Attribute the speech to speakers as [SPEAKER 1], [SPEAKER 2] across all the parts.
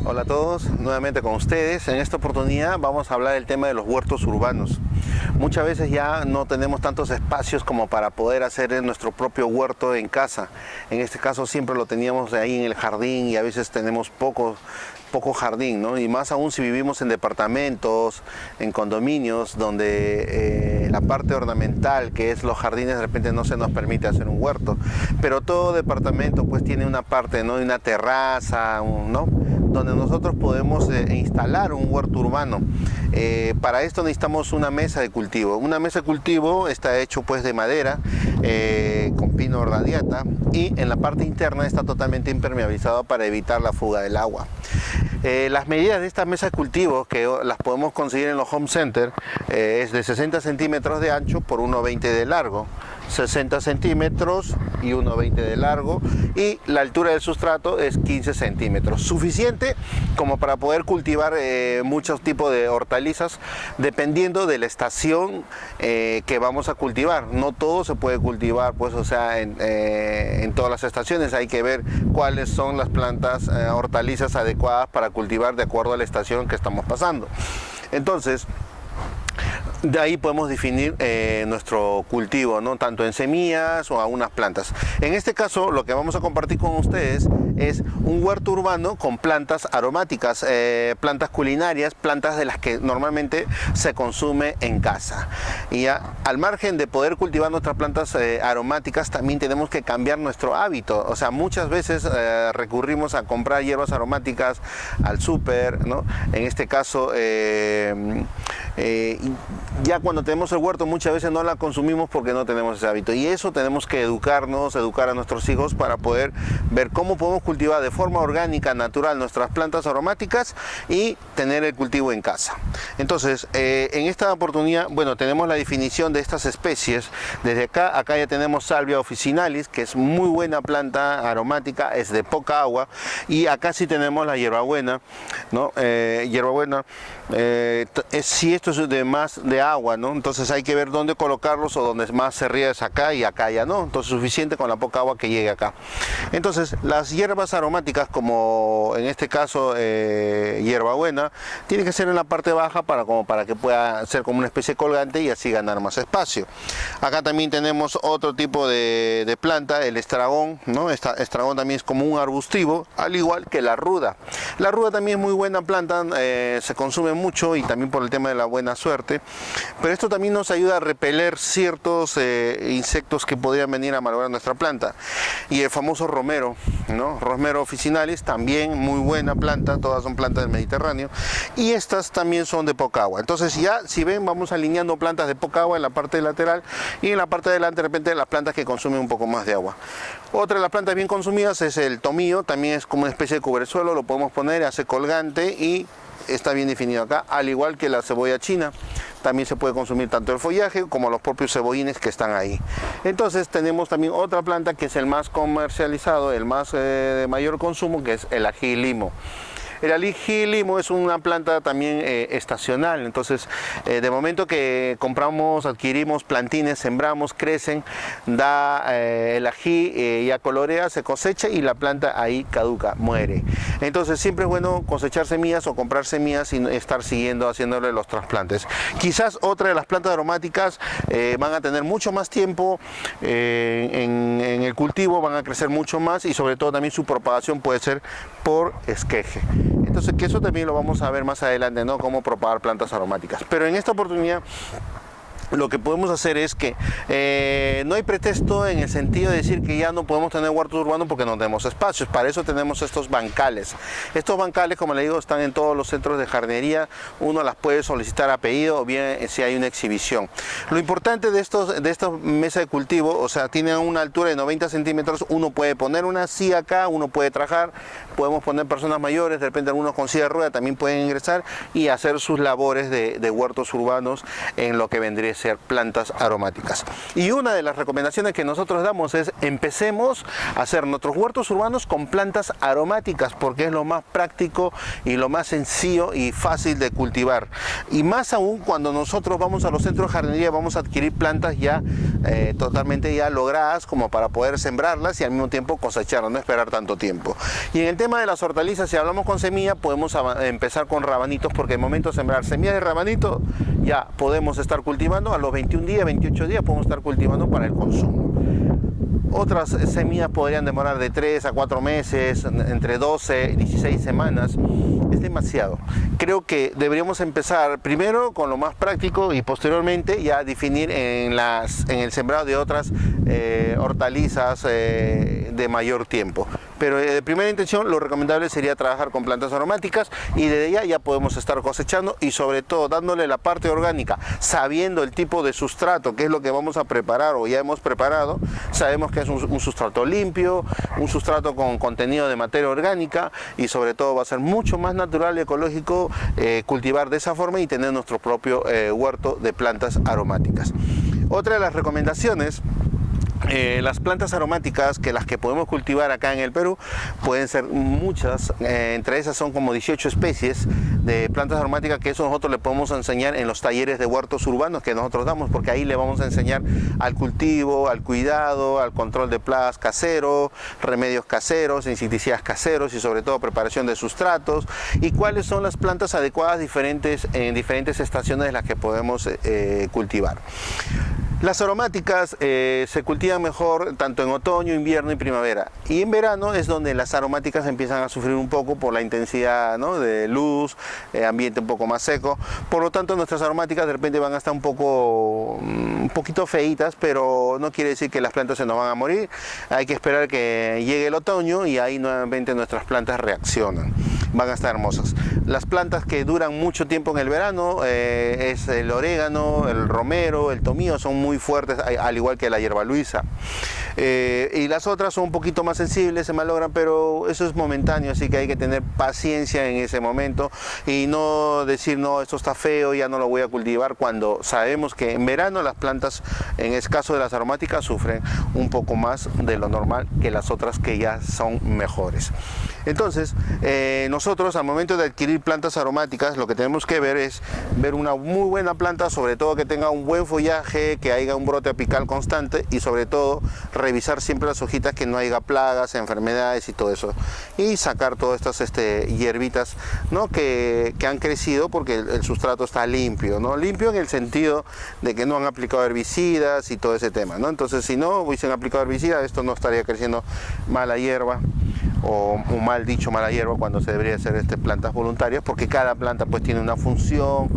[SPEAKER 1] Hola a todos, nuevamente con ustedes. En esta oportunidad vamos a hablar del tema de los huertos urbanos. Muchas veces ya no tenemos tantos espacios como para poder hacer nuestro propio huerto en casa. En este caso siempre lo teníamos ahí en el jardín y a veces tenemos poco jardín, ¿no? Y más aún si vivimos en departamentos, en condominios, donde la parte ornamental, que es los jardines, de repente no se nos permite hacer un huerto. Pero todo departamento pues tiene una parte, ¿no? Una terraza, ¿no? Donde nosotros podemos instalar un huerto urbano. Para esto necesitamos una mesa de cultivo. Una mesa de cultivo está hecho pues de madera, con pino radiata, y en la parte interna está totalmente impermeabilizado para evitar la fuga del agua. Las medidas de esta mesa de cultivo, que las podemos conseguir en los home center, es de 60 centímetros de ancho por 1,20 de largo, 60 centímetros y 1,20 de largo, y la altura del sustrato es 15 centímetros, suficiente como para poder cultivar muchos tipos de hortalizas dependiendo de la estación que vamos a cultivar. No todo se puede cultivar, pues, o sea, en todas las estaciones. Hay que ver cuáles son las plantas hortalizas adecuadas para cultivar de acuerdo a la estación que estamos pasando. Entonces, de ahí podemos definir nuestro cultivo, ¿no? Tanto en semillas o a unas plantas. En este caso, lo que vamos a compartir con ustedes es un huerto urbano con plantas aromáticas, plantas culinarias, plantas de las que normalmente se consume en casa. Y ya, al margen de poder cultivar nuestras plantas aromáticas, también tenemos que cambiar nuestro hábito. O sea, muchas veces recurrimos a comprar hierbas aromáticas al súper, ¿no? En este caso, ya cuando tenemos el huerto muchas veces no la consumimos porque no tenemos ese hábito, y eso tenemos que educar a nuestros hijos para poder ver cómo podemos cultivar de forma orgánica, natural, nuestras plantas aromáticas y tener el cultivo en casa. Entonces, en esta oportunidad, bueno, tenemos la definición de estas especies. Desde acá ya tenemos Salvia officinalis, que es muy buena planta aromática, es de poca agua, y acá sí tenemos la hierbabuena, ¿no? Hierbabuena, si esto es de más de agua, ¿no? Entonces hay que ver dónde colocarlos, o donde más se riega es acá y acá ya no. Entonces suficiente con la poca agua que llegue acá. Entonces las hierbas aromáticas, como en este caso hierbabuena, tiene que ser en la parte baja para que pueda ser como una especie colgante y así ganar más espacio. Acá también tenemos otro tipo de planta, el estragón, ¿no? Estragón también es como un arbustivo, al igual que la ruda. La ruda también es muy buena planta, se consume mucho, y también por el tema de la buena suerte, pero esto también nos ayuda a repeler ciertos insectos que podrían venir a malograr nuestra planta. Y el famoso romero, ¿no? Romero officinalis, también muy buena planta, todas son plantas del Mediterráneo, y estas también son de poca agua. Entonces ya, si ven, vamos alineando plantas de poca agua en la parte lateral, y en la parte de delante de repente las plantas que consumen un poco más de agua. Otra de las plantas bien consumidas es el tomillo, también es como una especie de cubresuelo, lo podemos poner, hace colgante y está bien definido acá, al igual que la cebolla china. También se puede consumir tanto el follaje como los propios cebollines que están ahí. Entonces tenemos también otra planta que es el más comercializado, el más de mayor consumo, que es el ají limo. El ají limo es una planta también estacional. Entonces, de momento que compramos, adquirimos plantines, sembramos, crecen, da el ají, ya colorea, se cosecha y la planta ahí caduca, muere. Entonces siempre es bueno cosechar semillas o comprar semillas y estar haciéndole los trasplantes. Quizás otra de las plantas aromáticas van a tener mucho más tiempo en el cultivo, van a crecer mucho más, y sobre todo también su propagación puede ser por esqueje. Entonces, que eso también lo vamos a ver más adelante, ¿no? Cómo propagar plantas aromáticas. Pero en esta oportunidad lo que podemos hacer es que no hay pretexto en el sentido de decir que ya no podemos tener huertos urbanos porque no tenemos espacios. Para eso tenemos estos bancales. Estos bancales, como le digo, están en todos los centros de jardinería. Uno las puede solicitar a pedido, o bien si hay una exhibición. Lo importante de esta mesa de cultivo, o sea, tienen una altura de 90 centímetros. Uno puede poner una silla acá, uno puede trabajar, podemos poner personas mayores, de repente algunos con silla de rueda también pueden ingresar y hacer sus labores de huertos urbanos en lo que vendría puede ser plantas aromáticas. Y una de las recomendaciones que nosotros damos es empecemos a hacer nuestros huertos urbanos con plantas aromáticas, porque es lo más práctico y lo más sencillo y fácil de cultivar. Y más aún cuando nosotros vamos a los centros de jardinería, vamos a adquirir plantas ya totalmente ya logradas como para poder sembrarlas y al mismo tiempo cosecharlas, no esperar tanto tiempo. Y en el tema de las hortalizas, si hablamos con semilla, podemos empezar con rabanitos, porque en el momento de sembrar semillas de rabanito ya podemos estar cultivando, a los 21 días, 28 días podemos estar cultivando para el consumo. Otras semillas podrían demorar de 3 a 4 meses, entre 12 y 16 semanas. Es demasiado. Creo que deberíamos empezar primero con lo más práctico y posteriormente ya definir en el sembrado de otras hortalizas de mayor tiempo. Pero de primera intención lo recomendable sería trabajar con plantas aromáticas y desde ya podemos estar cosechando y sobre todo dándole la parte orgánica, sabiendo el tipo de sustrato, que es lo que vamos a preparar o ya hemos preparado. Sabemos que es un sustrato limpio, un sustrato con contenido de materia orgánica y sobre todo va a ser mucho más natural y ecológico cultivar de esa forma y tener nuestro propio huerto de plantas aromáticas. Otra de las recomendaciones, las plantas aromáticas, que las que podemos cultivar acá en el Perú, pueden ser muchas, entre esas son como 18 especies de plantas aromáticas, que eso nosotros le podemos enseñar en los talleres de huertos urbanos que nosotros damos, porque ahí le vamos a enseñar al cultivo, al cuidado, al control de plagas casero, remedios caseros, insecticidas caseros y sobre todo preparación de sustratos y cuáles son las plantas adecuadas en diferentes estaciones de las que podemos cultivar. Las aromáticas se cultivan mejor tanto en otoño, invierno y primavera. Y en verano es donde las aromáticas empiezan a sufrir un poco por la intensidad, ¿no?, de luz, ambiente un poco más seco. Por lo tanto, nuestras aromáticas de repente van a estar un poquito feitas, pero no quiere decir que las plantas se nos van a morir. Hay que esperar que llegue el otoño y ahí nuevamente nuestras plantas reaccionan. Van a estar hermosas. Las plantas que duran mucho tiempo en el verano es el orégano, el romero, el tomillo, son muy fuertes, al igual que la hierba luisa. Y las otras son un poquito más sensibles, se malogran, pero eso es momentáneo, así que hay que tener paciencia en ese momento y no decir, no, esto está feo, ya no lo voy a cultivar, cuando sabemos que en verano las plantas, en el caso de las aromáticas, sufren un poco más de lo normal que las otras que ya son mejores. Entonces, nosotros al momento de adquirir plantas aromáticas, lo que tenemos que ver es ver una muy buena planta, sobre todo que tenga un buen follaje, que haya un brote apical constante y sobre todo revisar siempre las hojitas, que no haya plagas, enfermedades y todo eso, y sacar todas estas hierbitas, ¿no?, que han crecido, porque el sustrato está limpio, ¿no? Limpio en el sentido de que no han aplicado herbicidas y todo ese tema, ¿no? Entonces, si no hubiesen aplicado herbicidas, esto no estaría creciendo mala hierba, o mal dicho mala hierba, cuando se debería hacer plantas voluntarias, porque cada planta pues tiene una función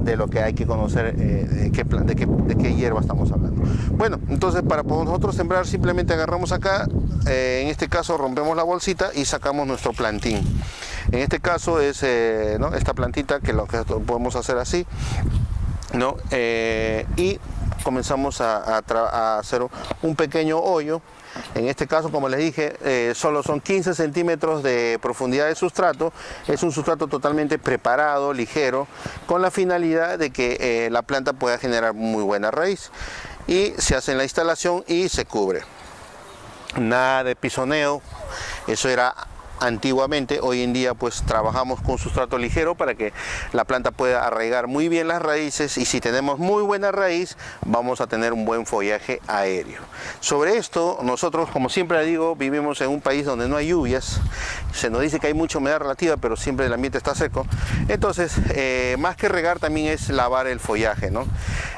[SPEAKER 1] de lo que hay que conocer, de qué hierba estamos hablando. Bueno, entonces para nosotros sembrar simplemente agarramos acá, en este caso rompemos la bolsita y sacamos nuestro plantín. En este caso es ¿no?, esta plantita, que lo que podemos hacer así, ¿no? Y comenzamos a hacer un pequeño hoyo. En este caso, como les dije, solo son 15 centímetros de profundidad de sustrato. Es un sustrato totalmente preparado, ligero, con la finalidad de que la planta pueda generar muy buena raíz. Y se hace la instalación y se cubre. Nada de pisoneo, eso era antiguamente. Hoy en día pues trabajamos con sustrato ligero para que la planta pueda arraigar muy bien las raíces, y si tenemos muy buena raíz vamos a tener un buen follaje aéreo. Sobre esto, nosotros, como siempre digo, vivimos en un país donde no hay lluvias. Se nos dice que hay mucha humedad relativa, pero siempre el ambiente está seco. Entonces, más que regar, también es lavar el follaje, ¿no?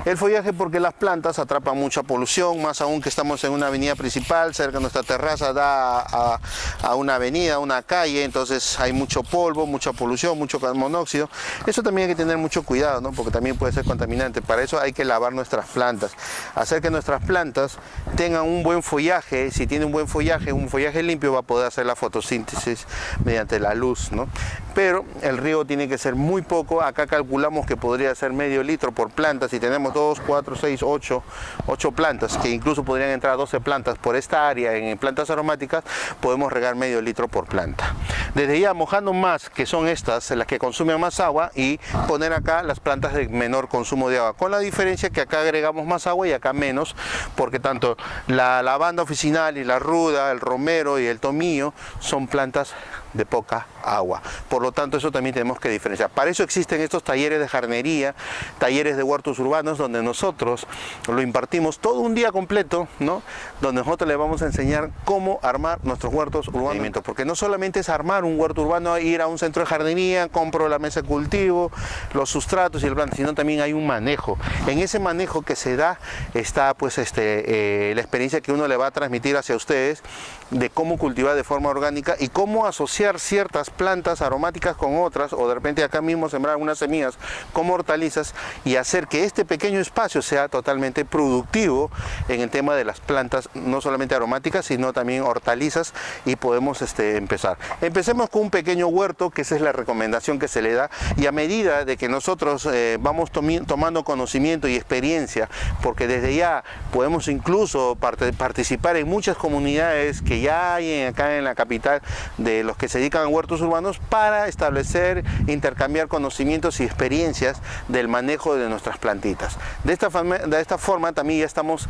[SPEAKER 1] El follaje, porque las plantas atrapan mucha polución, más aún que estamos en una avenida principal, cerca de nuestra terraza da a una avenida, una calle, entonces hay mucho polvo, mucha polución, mucho monóxido. Eso también hay que tener mucho cuidado, ¿no?, porque también puede ser contaminante. Para eso hay que lavar nuestras plantas, hacer que nuestras plantas tengan un buen follaje. Si tiene un buen follaje, un follaje limpio, va a poder hacer la fotosíntesis mediante la luz, ¿no? Pero el riego tiene que ser muy poco. Acá calculamos que podría ser medio litro por planta. Si tenemos 2, 4, 6, 8 plantas, que incluso podrían entrar 12 plantas por esta área en plantas aromáticas, podemos regar medio litro por planta. desde ya mojando más, que son estas, las que consumen más agua, y poner acá las plantas de menor consumo de agua, con la diferencia que acá agregamos más agua y acá menos, porque tanto la lavanda oficinal y la ruda, el romero y el tomillo son plantas de poca agua. Por lo tanto, eso también tenemos que diferenciar. Para eso existen estos talleres de jardinería, talleres de huertos urbanos, donde nosotros lo impartimos todo un día completo, ¿no? Donde nosotros le vamos a enseñar cómo armar nuestros huertos urbanos. Porque no solamente es armar un huerto urbano, ir a un centro de jardinería, compro la mesa de cultivo, los sustratos y el planta, sino también hay un manejo. En ese manejo que se da está pues la experiencia que uno le va a transmitir hacia ustedes de cómo cultivar de forma orgánica y cómo asociar ciertas plantas aromáticas con otras, o de repente acá mismo sembrar unas semillas como hortalizas y hacer que este pequeño espacio sea totalmente productivo en el tema de las plantas, no solamente aromáticas, sino también hortalizas, y podemos empezar. Empecemos con un pequeño huerto, que esa es la recomendación que se le da, y a medida de que nosotros vamos tomando conocimiento y experiencia, porque desde ya podemos incluso participar en muchas comunidades que ya hay acá en la capital de los que se dedican a huertos urbanos, para establecer, intercambiar conocimientos y experiencias del manejo de nuestras plantitas. De esta forma también ya estamos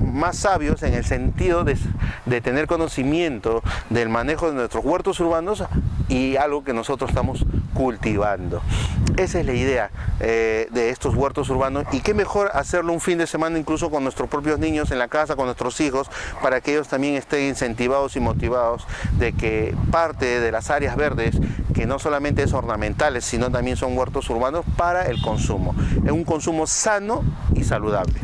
[SPEAKER 1] más sabios en el sentido de tener conocimiento del manejo de nuestros huertos urbanos y algo que nosotros estamos cultivando. Esa es la idea de estos huertos urbanos, y qué mejor hacerlo un fin de semana incluso con nuestros propios niños en la casa, con nuestros hijos, para que ellos también estén incentivados y motivados de que parte de las áreas verdes, que no solamente es ornamentales, sino también son huertos urbanos para el consumo, es un consumo sano y saludable.